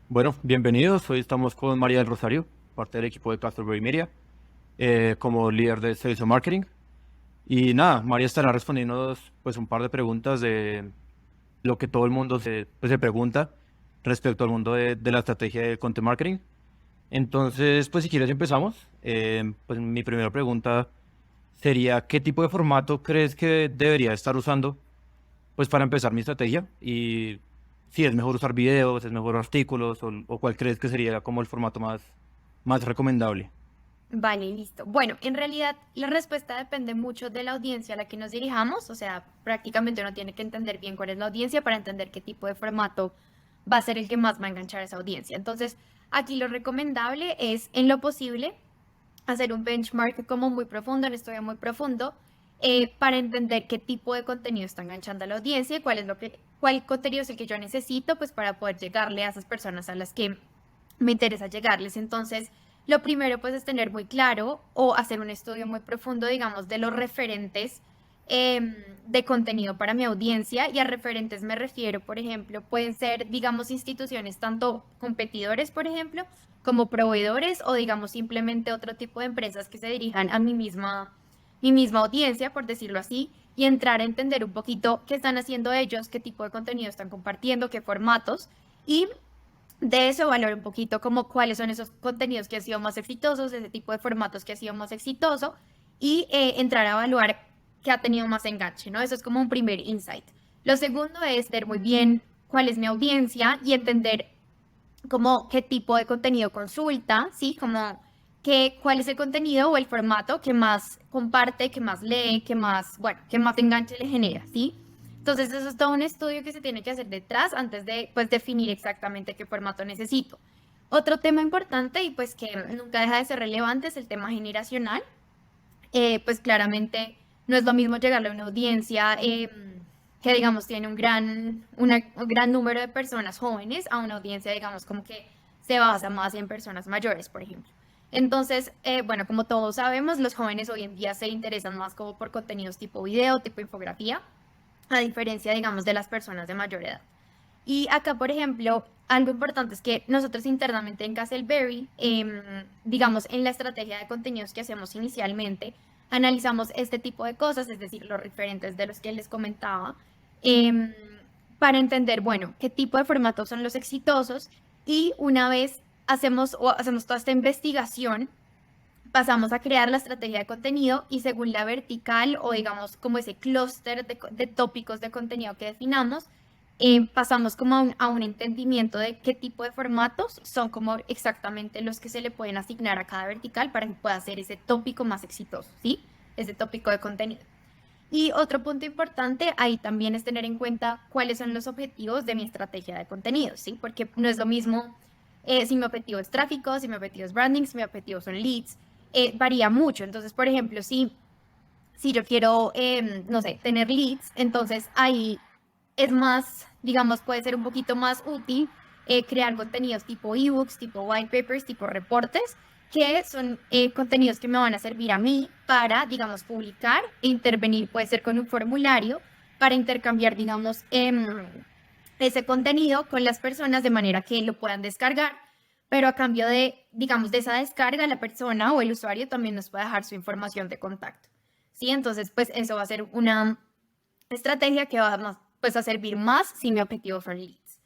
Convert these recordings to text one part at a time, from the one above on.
Bueno, bienvenidos. Hoy estamos con María del Rosario, parte del equipo de Castleberry Media, como líder de Sales and Marketing. Y nada, María estará respondiendo pues un par de preguntas de lo que todo el mundo se pregunta respecto al mundo de la estrategia de content marketing. Entonces, pues si quieres empezamos. Pues mi primera pregunta sería, ¿qué tipo de formato crees que debería estar usando pues para empezar mi estrategia? Y si es mejor usar videos, es mejor artículos o cuál crees que sería como el formato más recomendable. Vale, listo. Bueno, en realidad la respuesta depende mucho de la audiencia a la que nos dirijamos, o sea, prácticamente uno tiene que entender bien cuál es la audiencia para entender qué tipo de formato va a ser el que más va a enganchar a esa audiencia. Entonces, aquí lo recomendable es, en lo posible, hacer un benchmark como muy profundo, un estudio muy profundo, para entender qué tipo de contenido está enganchando a la audiencia y cuál contenido es el que yo necesito, pues para poder llegarle a esas personas a las que me interesa llegarles. Entonces, lo primero pues es tener muy claro o hacer un estudio muy profundo, digamos, de los referentes de contenido para mi audiencia. Y a referentes me refiero, por ejemplo, pueden ser, digamos, instituciones, tanto competidores, por ejemplo, como proveedores o, digamos, simplemente otro tipo de empresas que se dirijan a mi misma audiencia, por decirlo así, y entrar a entender un poquito qué están haciendo ellos, qué tipo de contenido están compartiendo, qué formatos. Y de eso evaluar un poquito como cuáles son esos contenidos que han sido más exitosos, ese tipo de formatos que ha sido más exitoso y entrar a evaluar qué ha tenido más enganche, ¿no? Eso es como un primer insight. Lo segundo es ver muy bien cuál es mi audiencia y entender como qué tipo de contenido consulta, ¿sí? Como cuál es el contenido o el formato que más comparte, que más lee, que más, bueno, que más enganche le genera, ¿sí? Entonces, eso es todo un estudio que se tiene que hacer detrás antes de, pues, definir exactamente qué formato necesito. Otro tema importante y pues que nunca deja de ser relevante es el tema generacional. Pues claramente no es lo mismo llegarle a una audiencia que, digamos, tiene un gran número de personas jóvenes a una audiencia, digamos, como que se basa más en personas mayores, por ejemplo. Entonces, bueno, como todos sabemos, los jóvenes hoy en día se interesan más como por contenidos tipo video, tipo infografía, a diferencia, digamos, de las personas de mayor edad. Y acá, por ejemplo, algo importante es que nosotros internamente en Castleberry, digamos, en la estrategia de contenidos que hacemos inicialmente, analizamos este tipo de cosas, es decir, los referentes de los que les comentaba, em, para entender, bueno, qué tipo de formatos son los exitosos. Y una vez hacemos toda esta investigación, pasamos a crear la estrategia de contenido y según la vertical o digamos como ese clúster de tópicos de contenido que definamos, pasamos como a un entendimiento de qué tipo de formatos son como exactamente los que se le pueden asignar a cada vertical para que pueda ser ese tópico más exitoso, ¿sí? Ese tópico de contenido. Y otro punto importante ahí también es tener en cuenta cuáles son los objetivos de mi estrategia de contenido, ¿sí? Porque no es lo mismo si mi objetivo es tráfico, si mi objetivo es branding, si mi objetivo son leads, varía mucho. Entonces, por ejemplo, si yo quiero, no sé, tener leads, entonces ahí es más, digamos, puede ser un poquito más útil crear contenidos tipo ebooks, tipo white papers, tipo reportes, que son contenidos que me van a servir a mí para, digamos, publicar e intervenir, puede ser con un formulario, para intercambiar, digamos, ese contenido con las personas de manera que lo puedan descargar, pero a cambio de, digamos, de esa descarga, la persona o el usuario también nos puede dejar su información de contacto. ¿Sí? Entonces, pues eso va a ser una estrategia que va pues, a servir más si mi objetivo son leads.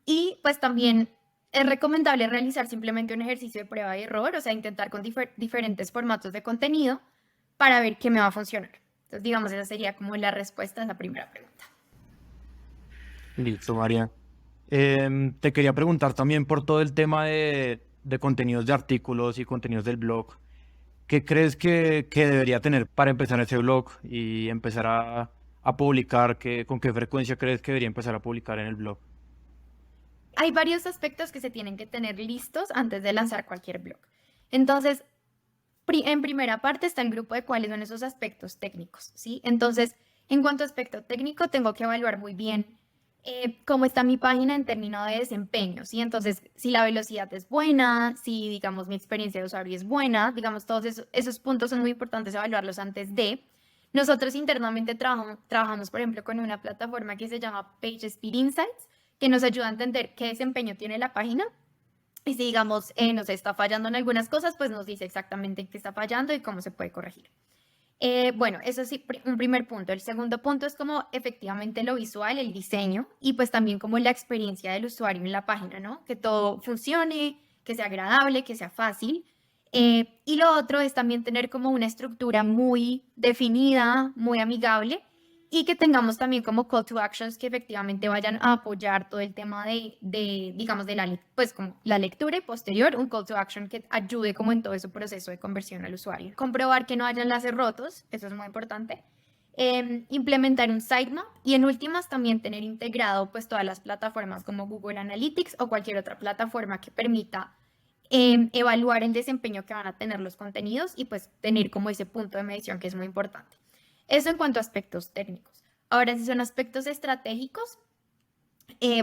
Y pues también es recomendable realizar simplemente un ejercicio de prueba y error, o sea, intentar con diferentes formatos de contenido para ver qué me va a funcionar. Entonces, digamos, esa sería como la respuesta a la primera pregunta. Listo, María. Te quería preguntar también por todo el tema de contenidos de artículos y contenidos del blog. ¿Qué crees que debería tener para empezar ese blog y empezar a publicar? ¿Con qué frecuencia crees que debería empezar a publicar en el blog? Hay varios aspectos que se tienen que tener listos antes de lanzar cualquier blog. Entonces, en primera parte está el grupo de cuáles son esos aspectos técnicos, ¿sí? Entonces, en cuanto a aspecto técnico, tengo que evaluar muy bien cómo está mi página en términos de desempeño, ¿sí? Entonces, si la velocidad es buena, si, digamos, mi experiencia de usuario es buena, digamos, todos esos puntos son muy importantes evaluarlos antes de. Nosotros internamente trabajamos, por ejemplo, con una plataforma que se llama PageSpeed Insights, que nos ayuda a entender qué desempeño tiene la página. Y si, digamos, nos está fallando en algunas cosas, pues nos dice exactamente en qué está fallando y cómo se puede corregir. Bueno, eso sí, un primer punto. El segundo punto es como efectivamente lo visual, el diseño y pues también como la experiencia del usuario en la página, ¿no? Que todo funcione, que sea agradable, que sea fácil. Y lo otro es también tener como una estructura muy definida, muy amigable y que tengamos también como call to actions que efectivamente vayan a apoyar todo el tema digamos, pues como la lectura y posterior, un call to action que ayude como en todo ese proceso de conversión al usuario. Comprobar que no haya enlaces rotos, eso es muy importante. Implementar un sitemap y en últimas también tener integrado pues todas las plataformas como Google Analytics o cualquier otra plataforma que permita evaluar el desempeño que van a tener los contenidos y pues tener como ese punto de medición que es muy importante. Eso en cuanto a aspectos técnicos. Ahora, si son aspectos estratégicos,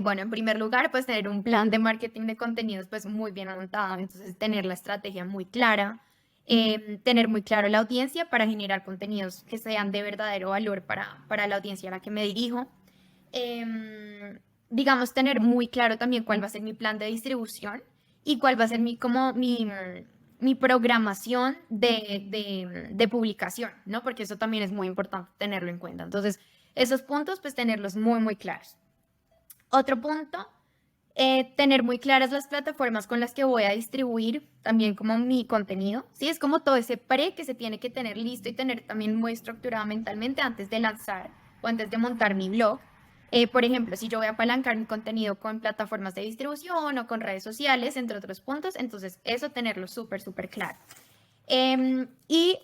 bueno, en primer lugar, pues tener un plan de marketing de contenidos pues muy bien montado, entonces tener la estrategia muy clara, tener muy claro la audiencia para generar contenidos que sean de verdadero valor para la audiencia a la que me dirijo. Digamos, tener muy claro también cuál va a ser mi plan de distribución y cuál va a ser mi programación de publicación, ¿no? Porque eso también es muy importante tenerlo en cuenta. Entonces, esos puntos, pues tenerlos muy, muy claros. Otro punto, tener muy claras las plataformas con las que voy a distribuir también como mi contenido, ¿sí? Es como todo ese que se tiene que tener listo y tener también muy estructurado mentalmente antes de lanzar o antes de montar mi blog. Por ejemplo, si yo voy a apalancar mi contenido con plataformas de distribución o con redes sociales, entre otros puntos, entonces eso tenerlo súper, súper claro. Y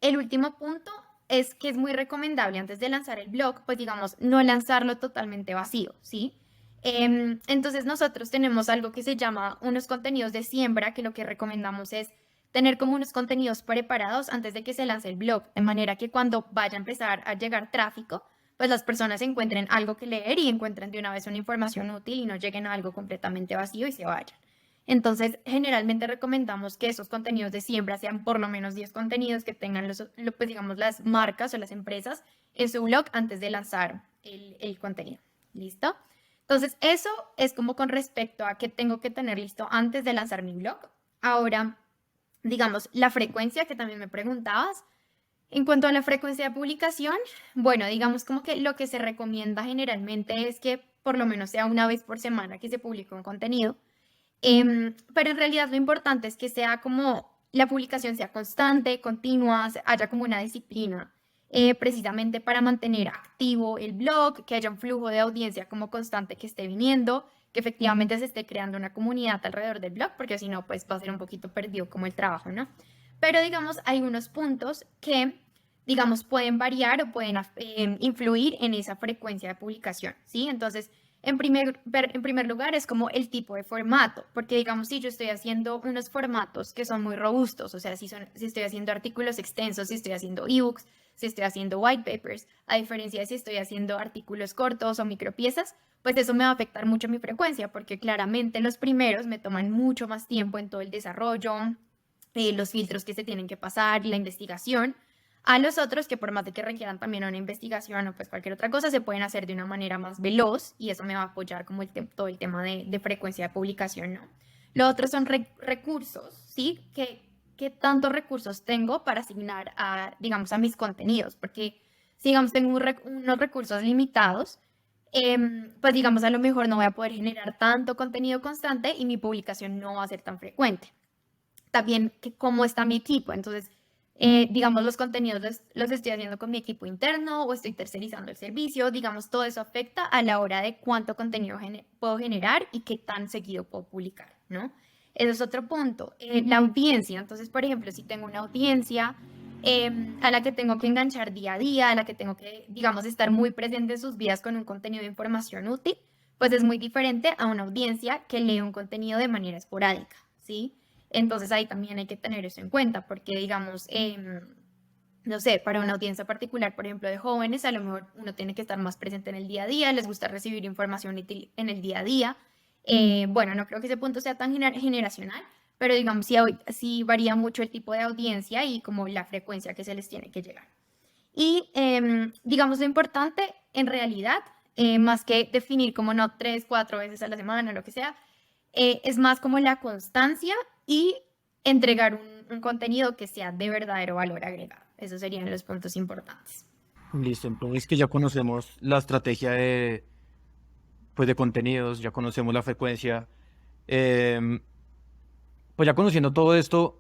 el último punto es que es muy recomendable antes de lanzar el blog, pues digamos, no lanzarlo totalmente vacío, ¿sí? Entonces nosotros tenemos algo que se llama unos contenidos de siembra, que lo que recomendamos es tener como unos contenidos preparados antes de que se lance el blog, de manera que cuando vaya a empezar a llegar tráfico, pues las personas encuentren algo que leer y encuentren de una vez una información útil y no lleguen a algo completamente vacío y se vayan. Entonces, generalmente recomendamos que esos contenidos de siembra sean por lo menos 10 contenidos que tengan pues digamos, las marcas o las empresas en su blog antes de lanzar el contenido. ¿Listo? Entonces, eso es como con respecto a qué tengo que tener listo antes de lanzar mi blog. Ahora, digamos, la frecuencia que también me preguntabas. En cuanto a la frecuencia de publicación, bueno, digamos como que lo que se recomienda generalmente es que por lo menos sea una vez por semana que se publique un contenido. Pero en realidad lo importante es que sea como la publicación sea constante, continua, haya como una disciplina, precisamente para mantener activo el blog, que haya un flujo de audiencia como constante que esté viniendo, que efectivamente se esté creando una comunidad alrededor del blog, porque si no, pues va a ser un poquito perdido como el trabajo, ¿no? Pero digamos, hay unos puntos que, digamos, pueden variar o pueden influir en esa frecuencia de publicación, ¿sí? Entonces, en primer lugar, es como el tipo de formato, porque digamos, si yo estoy haciendo unos formatos que son muy robustos, o sea, si estoy haciendo artículos extensos, si estoy haciendo ebooks, si estoy haciendo white papers, a diferencia de si estoy haciendo artículos cortos o micropiezas, pues eso me va a afectar mucho mi frecuencia, porque claramente los primeros me toman mucho más tiempo en todo el desarrollo, los filtros que se tienen que pasar, la investigación. A los otros, que por más de que requieran también una investigación o pues cualquier otra cosa, se pueden hacer de una manera más veloz y eso me va a apoyar como todo el tema de frecuencia de publicación, ¿no? Lo otro son recursos, ¿sí? ¿Qué tantos recursos tengo para asignar a, digamos, a mis contenidos? Porque si, digamos, tengo unos recursos limitados, pues, digamos, a lo mejor no voy a poder generar tanto contenido constante y mi publicación no va a ser tan frecuente. También cómo está mi equipo, entonces digamos, los contenidos los estoy haciendo con mi equipo interno o estoy tercerizando el servicio, digamos, todo eso afecta a la hora de cuánto contenido puedo generar y qué tan seguido puedo publicar, ¿no? Ese es otro punto. La audiencia, entonces, por ejemplo, si tengo una audiencia a la que tengo que enganchar día a día, a la que tengo que, digamos, estar muy presente en sus vidas con un contenido de información útil, pues es muy diferente a una audiencia que lee un contenido de manera esporádica, ¿sí? Entonces ahí también hay que tener eso en cuenta, porque digamos, no sé, para una audiencia particular, por ejemplo, de jóvenes, a lo mejor uno tiene que estar más presente en el día a día, les gusta recibir información útil en el día a día. Bueno, no creo que ese punto sea tan generacional, pero digamos, sí varía mucho el tipo de audiencia y como la frecuencia que se les tiene que llegar. Y digamos, lo importante en realidad más que definir como no 3, 4 veces a la semana, lo que sea, es más como la constancia y entregar un contenido que sea de verdadero valor agregado. Esos serían los puntos importantes. Listo, entonces que ya conocemos la estrategia pues de contenidos, ya conocemos la frecuencia, em, pues ya conociendo todo esto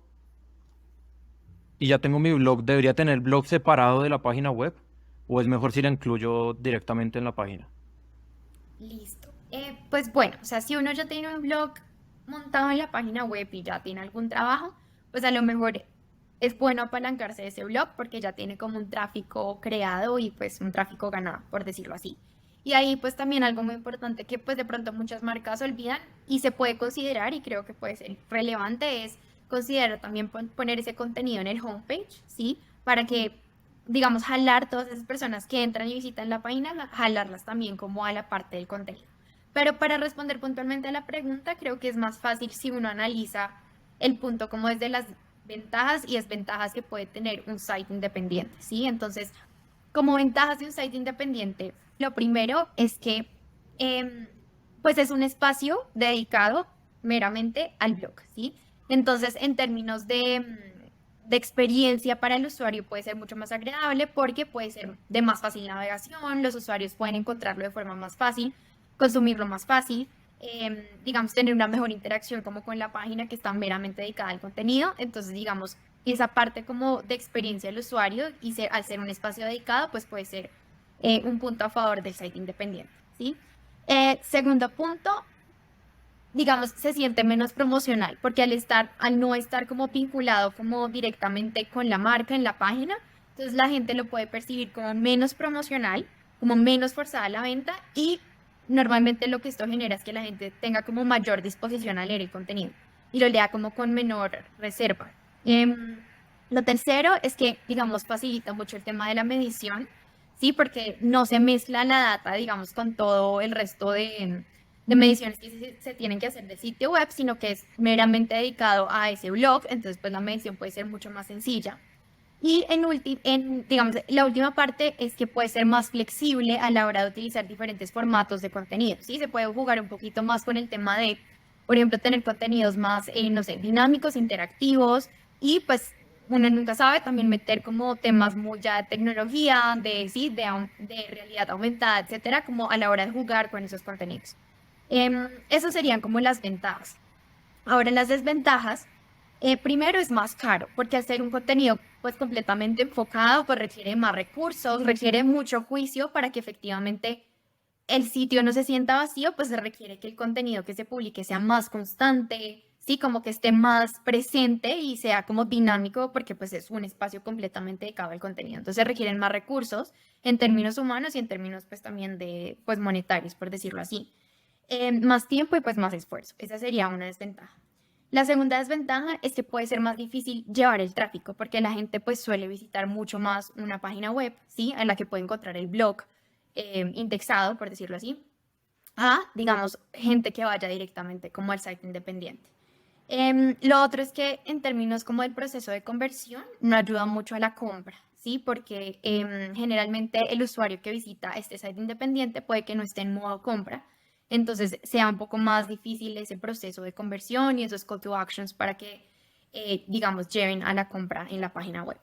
y ya tengo mi blog, ¿debería tener el blog separado de la página web? ¿O es mejor si la incluyo directamente en la página? Listo. Pues bueno, o sea, si uno ya tiene un blog montado en la página web y ya tiene algún trabajo, pues a lo mejor es bueno apalancarse de ese blog porque ya tiene como un tráfico creado y pues un tráfico ganado, por decirlo así. Y ahí pues también algo muy importante que pues de pronto muchas marcas olvidan y se puede considerar y creo que puede ser relevante es considerar también poner ese contenido en el homepage, ¿sí? Para que digamos, jalar todas esas personas que entran y visitan la página, jalarlas también como a la parte del contenido. Pero para responder puntualmente a la pregunta, creo que es más fácil si uno analiza el punto como desde las ventajas y desventajas que puede tener un site independiente, ¿sí? Entonces, como ventajas de un site independiente, lo primero es que em, pues es un espacio dedicado meramente al blog, ¿sí? Entonces, en términos de experiencia para el usuario puede ser mucho más agradable porque puede ser de más fácil navegación, los usuarios pueden encontrarlo de forma más fácil, consumirlo más fácil, digamos, tener una mejor interacción como con la página que está meramente dedicada al contenido. Entonces, digamos, esa parte como de experiencia del usuario y al ser un espacio dedicado, pues puede ser un punto a favor del site independiente, ¿sí? Segundo punto, digamos, se siente menos promocional, porque al no estar como vinculado como directamente con la marca en la página, entonces la gente lo puede percibir como menos promocional, como menos forzada a la venta y normalmente lo que esto genera es que la gente tenga como mayor disposición a leer el contenido y lo lea como con menor reserva. Lo tercero es que, digamos, facilita mucho el tema de la medición, ¿sí? Porque no se mezcla la data, digamos, con todo el resto de mediciones que se tienen que hacer del sitio web, sino que es meramente dedicado a ese blog, entonces pues la medición puede ser mucho más sencilla. Y digamos, la última parte es que puede ser más flexible a la hora de utilizar diferentes formatos de contenido, ¿sí? Se puede jugar un poquito más con el tema de, por ejemplo, tener contenidos más, no sé, dinámicos, interactivos y pues uno nunca sabe también meter como temas muy ya de tecnología, sí, de realidad aumentada, etcétera, como a la hora de jugar con esos contenidos. Esas serían como las ventajas. Ahora, las desventajas, primero es más caro, porque hacer un contenido pues completamente enfocado pues requiere más recursos, requiere mucho juicio para que efectivamente el sitio no se sienta vacío, pues se requiere que el contenido que se publique sea más constante, sí, como que esté más presente y sea como dinámico, porque pues es un espacio completamente dedicado al contenido. Entonces requieren más recursos en términos humanos y en términos pues también de pues monetarios, por decirlo así. Más tiempo y pues más esfuerzo. Esa sería una desventaja. La segunda desventaja es que puede ser más difícil llevar el tráfico porque la gente pues suele visitar mucho más una página web, ¿sí? En la que puede encontrar el blog indexado, por decirlo así, a, digamos, gente que vaya directamente como al site independiente. Lo otro es que en términos como del proceso de conversión no ayuda mucho a la compra, ¿sí? Porque generalmente el usuario que visita este site independiente puede que no esté en modo compra, entonces sea un poco más difícil ese proceso de conversión y esos call to actions para que, digamos, lleven a la compra en la página web.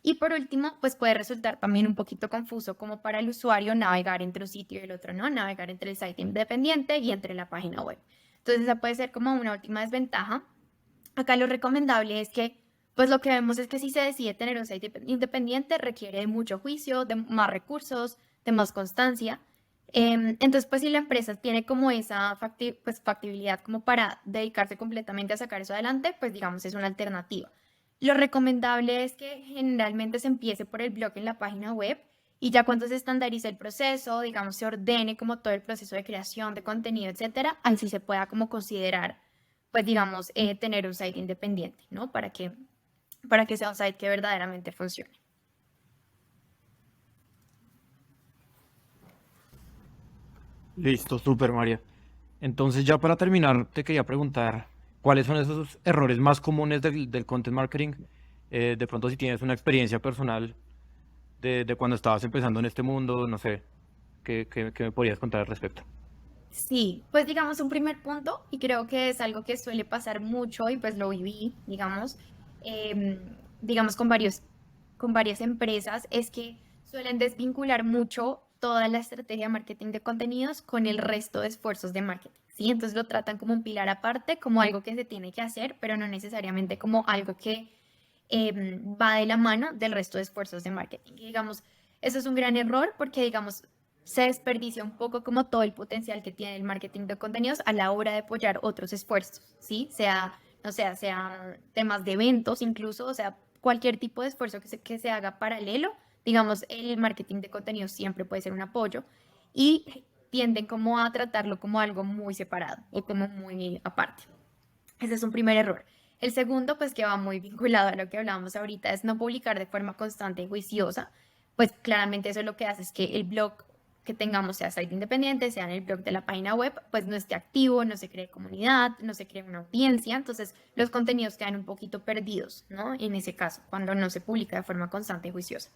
Y por último, pues puede resultar también un poquito confuso como para el usuario navegar entre un sitio y el otro, ¿no? Navegar entre el site independiente y entre la página web. Entonces esa puede ser como una última desventaja. Acá lo recomendable es que, pues lo que vemos es que si se decide tener un site independiente requiere de mucho juicio, de más recursos, de más constancia. Entonces, pues si la empresa tiene como esa pues, factibilidad como para dedicarse completamente a sacar eso adelante, pues digamos es una alternativa. Lo recomendable es que generalmente se empiece por el blog en la página web y ya cuando se estandarice el proceso, digamos, se ordene como todo el proceso de creación de contenido, etcétera, ahí sí se pueda como considerar, pues digamos, tener un site independiente, ¿no? Para que sea un site que verdaderamente funcione. Listo, súper María. Entonces ya para terminar, te quería preguntar, ¿cuáles son esos errores más comunes del content marketing? De pronto si tienes una experiencia personal de cuando estabas empezando en este mundo, no sé, ¿Qué me podrías contar al respecto? Sí, pues digamos un primer punto, y creo que es algo que suele pasar mucho y pues lo viví, digamos, digamos con varias empresas, es que suelen desvincular mucho toda la estrategia de marketing de contenidos con el resto de esfuerzos de marketing, ¿sí? Entonces lo tratan como un pilar aparte, como algo que se tiene que hacer, pero no necesariamente como algo que va de la mano del resto de esfuerzos de marketing. Y digamos, eso es un gran error porque, digamos, se desperdicia un poco como todo el potencial que tiene el marketing de contenidos a la hora de apoyar otros esfuerzos, ¿sí? Sea, no sea, sean temas de eventos incluso, o sea, cualquier tipo de esfuerzo que se haga paralelo, digamos, el marketing de contenidos siempre puede ser un apoyo y tienden como a tratarlo como algo muy separado o como muy aparte. Ese es un primer error. El segundo, pues que va muy vinculado a lo que hablábamos ahorita, es no publicar de forma constante y juiciosa. Pues claramente eso lo que hace es que el blog que tengamos, sea site independiente, sea en el blog de la página web, pues no esté activo, no se cree comunidad, no se cree una audiencia. Entonces los contenidos quedan un poquito perdidos, ¿no? En ese caso, cuando no se publica de forma constante y juiciosa.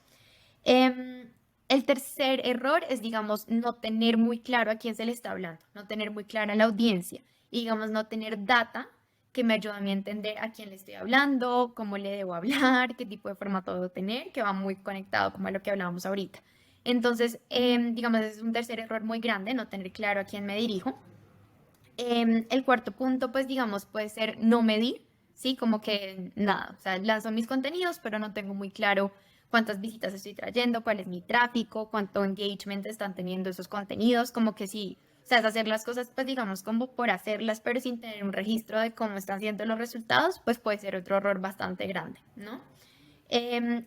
Em, el tercer error es, digamos, no tener muy claro a quién se le está hablando, no tener muy clara la audiencia y, digamos, no tener data que me ayude a mí a entender a quién le estoy hablando, cómo le debo hablar, qué tipo de formato debo tener, que va muy conectado como a lo que hablábamos ahorita. Entonces, digamos, es un tercer error muy grande, no tener claro a quién me dirijo. El cuarto punto, pues digamos, puede ser no medir, ¿sí? Como que nada, o sea, lanzo mis contenidos, pero no tengo muy claro cuántas visitas estoy trayendo, cuál es mi tráfico, cuánto engagement están teniendo esos contenidos, como que sí, o sea, es hacer las cosas, pues digamos, como por hacerlas, pero sin tener un registro de cómo están siendo los resultados, pues puede ser otro error bastante grande, ¿no?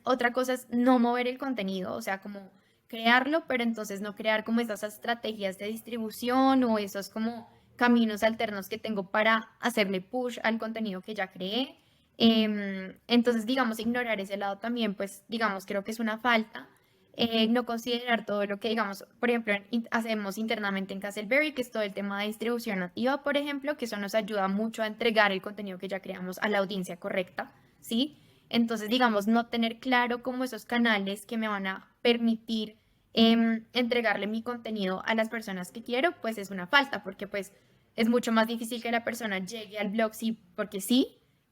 Otra cosa es no mover el contenido, o sea, como crearlo, pero entonces no crear como esas estrategias de distribución o esos como caminos alternos que tengo para hacerle push al contenido que ya creé. Entonces, digamos, ignorar ese lado también, pues, digamos, creo que es una falta. No considerar todo lo que, digamos, por ejemplo, hacemos internamente en Castleberry, que es todo el tema de distribución nativa, por ejemplo, que eso nos ayuda mucho a entregar el contenido que ya creamos a la audiencia correcta, ¿sí? Entonces, digamos, no tener claro como esos canales que me van a permitir entregarle mi contenido a las personas que quiero, pues es una falta, porque pues es mucho más difícil que la persona llegue al blog sí,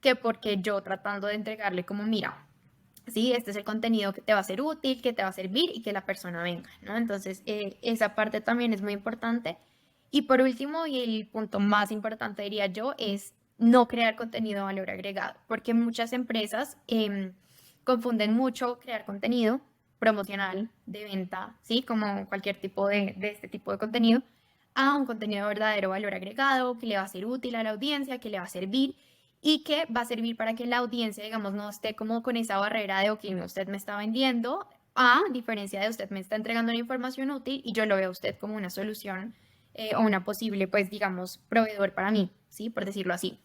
que porque yo tratando de entregarle como, mira, sí, este es el contenido que te va a ser útil, que te va a servir y que la persona venga, ¿no? Entonces, esa parte también es muy importante. Y por último, y el punto más importante diría yo, es no crear contenido de valor agregado, porque muchas empresas confunden mucho crear contenido promocional, de venta, ¿sí? Como cualquier tipo de este tipo de contenido, a un contenido de verdadero valor agregado, que le va a ser útil a la audiencia, que le va a servir y que va a servir para que la audiencia, digamos, no esté como con esa barrera de, ok, usted me está vendiendo, a diferencia de usted me está entregando una información útil y yo lo veo a usted como una solución o una posible, pues, digamos, proveedor para mí, ¿sí? Por decirlo así.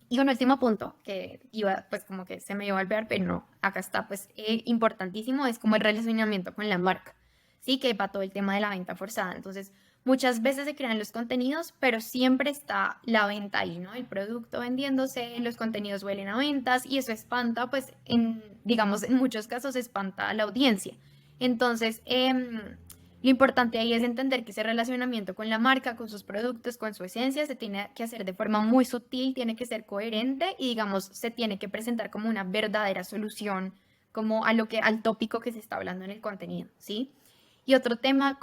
Y un último punto que iba, pues como que se me iba a olvidar, pero no, acá está, pues importantísimo, es como el relacionamiento con la marca, ¿sí? Que va todo el tema de la venta forzada. Entonces, muchas veces se crean los contenidos, pero siempre está la venta ahí, ¿no? El producto vendiéndose, los contenidos huelen a ventas y eso espanta, pues, digamos, en muchos casos espanta a la audiencia. Entonces, lo importante ahí es entender que ese relacionamiento con la marca, con sus productos, con su esencia, se tiene que hacer de forma muy sutil, tiene que ser coherente y, digamos, se tiene que presentar como una verdadera solución, como a lo que, al tópico que se está hablando en el contenido, ¿sí? Y otro tema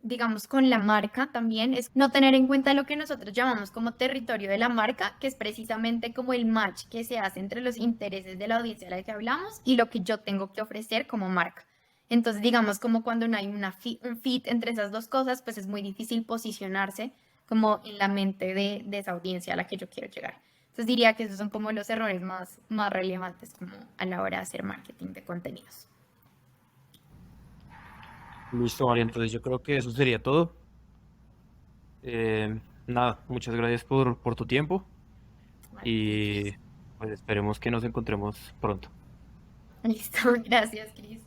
digamos, con la marca también es no tener en cuenta lo que nosotros llamamos como territorio de la marca, que es precisamente como el match que se hace entre los intereses de la audiencia a la que hablamos y lo que yo tengo que ofrecer como marca. Entonces, digamos, como cuando no hay un fit entre esas dos cosas, pues es muy difícil posicionarse como en la mente de esa audiencia a la que yo quiero llegar. Entonces diría que esos son como los errores más relevantes como a la hora de hacer marketing de contenidos. Listo, María, entonces yo creo que eso sería todo. Nada, muchas gracias por tu tiempo Vale, y pues esperemos que nos encontremos pronto. listo, gracias, Cris.